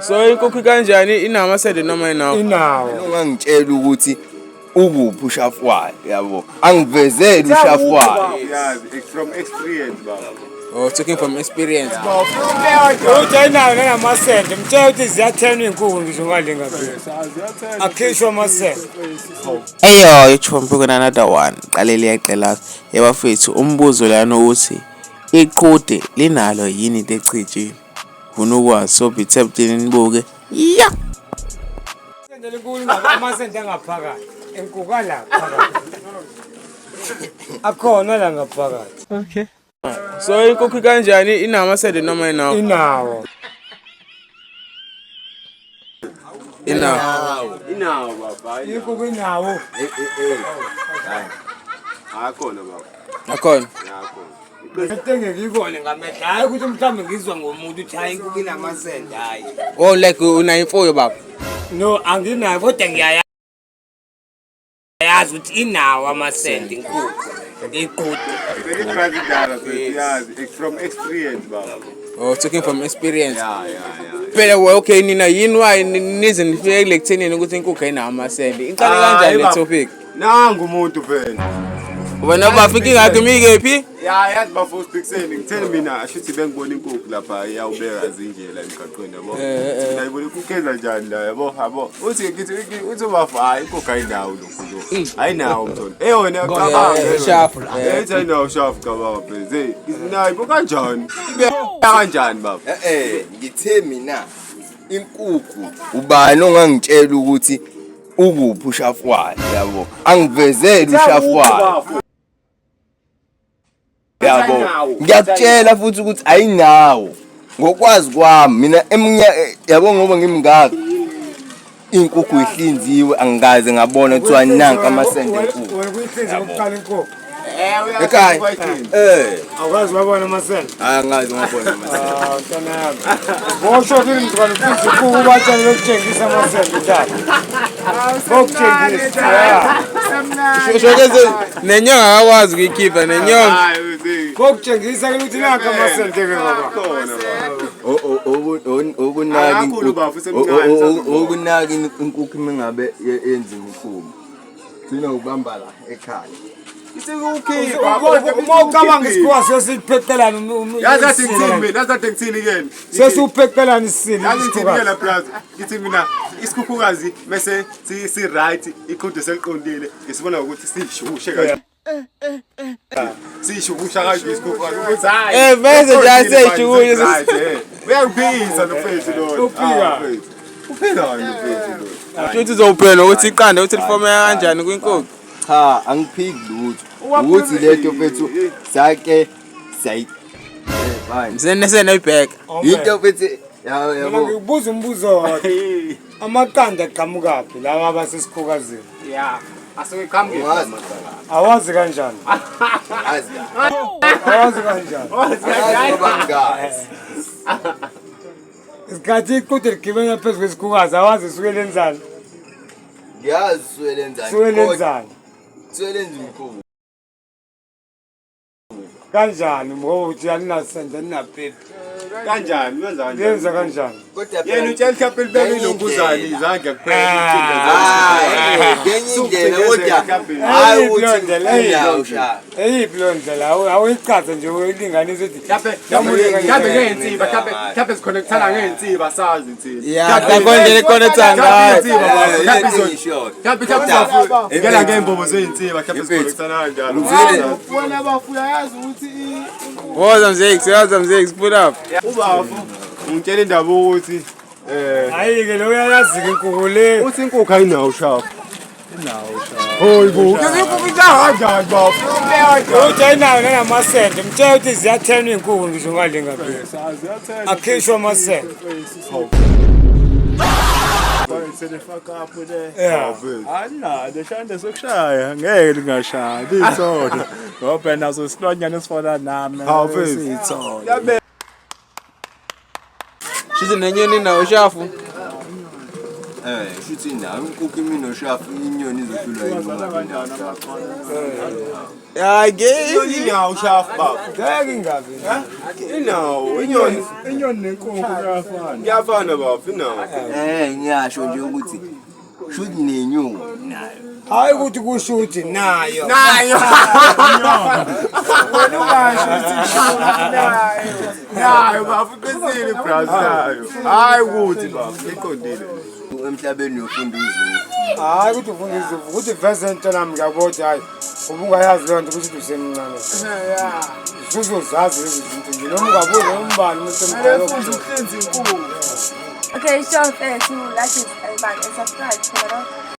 So inkukhu kanjani inamasende noma inawo? Inawo. Ungangitshela ukuthi ukuphi ushafu wayo yabo. Angivezeli ushafu wayo. It's from experience baba. Oh, talking from experience. Uthi ayinawo namasende. Mtshela ukuthi ziyathena inkukhu ngisho ngale ngaphela. Akhishwa amasende. Eyo, ichompe kuna another one. Qaleli yaqela yabafethu umbuzo lana uthi iqhude linalo yini into echijini? Ufuna ukwazi so be tempted nibuke. Yeah. Sendele inkukhu amasende angaphakathi. Inkukhu la phakathi. Akhona la ngaphakathi. Okay. So inkukhu kanjani inamasende noma inawo? Inawo. Inawo baba. Inkukhu inawo. Akhona baba. Akhona. Ngitenge ngikone ngamehla hayi ukuthi mhlambe ngizwa ngomuntu uthi hayi inkukhu inamasende hayi. Oh like unayimfuyo baba? No, anginayo kodwa ngiyayazi ukuthi inawo amasende inkukhu. Iqhude. It's from experience baba. Oh, talking from experience. Yeah. Phela okay nina yini why nize nifike lekuthenini ukuthi inkukhu ayinawo amasende? Iqale kanjani le topic? Nangu umuntu phela. Wena bafika ingakho mikephi? Yazi bafo speakseni ngitheni mina ashuthi bengibona inkukhu lapha iyawubeka zinjela emgaqweni yabo. Ngiyibona inkukhu njani la yabo. Uthi bafa hayi inkukhu ayinawo lokho. Ayinawo mtholo. Eyona cabanga Shafu. ayinawo shafu cabanga phela. Nayi kanjani? Ibe kanjani baba? Ngithe mina inkukhu ubani ongangitshela ukuthi ukuphi ushafu wayo yabo. Angivezeli ushafu wayo. Yabo. Ngiyakutshela futhi ukuthi ayinawo. Ngokwazi kwami mina yabo ngoba ngimngaka inkukhu ihlinziwe angaze ngabona kuthiwa nanka amasende enkukhu. Wena kuyihlinza ukuqala inkukhu. Ekhaya. Awukazi wabona amasende. Angazi ngabona amasende. Ntwana yami. Ngosho kimi ngicela ukuthi inkukhu batshele lokutshengisa amasende uthatha. Ngokutshengisa. Shokeze nenyanga akwazi ukuyikhipha nenyanga. Ngokutshengisa ukuthi nanka amasende ke baba. Okunaki inkukhu mengabe yenza imikhuba. Sina ubamba la ekhaya. Uma ucabanga isikhuwa sesipheqelana Yazi ngithini keni? Sesupheqelana isini. Ngithini la brother. Ngithi mina isikhukhukazi bese si right iqhude seliqondile. Ngisibona ukuthi sishushe kahle. Sishusha kahle isikhukhukazi ukuthi hayi. Bese nje seyijukule. Uyakuphisa nofethu lo. Uphika. Uphika nofethu lo. Futhi uzophela ukuthi iqanda ukuthi lifomeka kanjani kwinkukhu? Cha, angiphiki lutho. Ukuthi leto mfethu sake sayi. Sene ibhek. Into mfethu yabo. Ngibuza umbuzo wakho. Amaqanda aqhamukaphi lawa abasesikhukazini? Yeah. Asuke qhamuke. Awazi kanjani? Azi. Awazi kanjani? Isikhathi iqhude ligibela phezu kwesikhukazi awazi suke lenzani? Ngiyazi swelenzani. Swelenzani. Swelenza inkukhu. Kanjani ngoba uthi alinasende linaphephi. Kanjani wenza kanjani? Yenza kanjani? Kodwa Yena utshela mhlawumbe libeke ilombuzane izandla kuphela ngenye indlela kodwa hayi ukuthi eyiphi lo ndlela awuyichaze nje uyilinganisa ukuthi mhlawumbe ngeensiba mhlawumbe sikhonekthala ngeensiba sazi insini Yakondele connecta ngayo. mhlawumbe ngela ngeembobo zeensiba mhlawumbe sikhonekthala kanjalo wena bafuya yazi ukuthi Woza mzee, put up. ubafu ngitshela indaba ukuthi hayi-ke lo uyayazi-ke inkukhu le uthi inkukhu ayinawo shafu hoyi bo inkukhu kanjani bafu uthi ayinayo nanamasende mtshela ukuthi ziyathena iy'nkukhu ngisho ngale ngaphela akhishwa amasende Deshandes sokushaya ngeke lingashaya lithole ngoba naso silwanyana esifana nami sithole Shizi nenyoni na ushafu. Shuthi nawe inkukhu imino shafu inyoni izohlulwa Hayi ke Inawo shafu baba. ngeke ingabi Inawo inyoni. Inyoni nenkukhu kuyafana. Kuyafana baba inawo. ngiyasho nje ukuthi shuthi nenyoni nayo. hayi ukuthi kusho ukuthi nayo Nayo. wena ungasho ukuthi Nayo baba uqisile brother. Hayi ukuthi baba iqondile. Emhlabeni yofunda uzulu. hayi ukuthi ufunda izuvu ukuthi veze into nami ngiyabona hayi ubungayazi leyo nto ukuthi usemncane usuzozazi lezi zinto nje noma ungabuza umbani umuntu emkhaya. Okay, so thanks to like it and subscribe.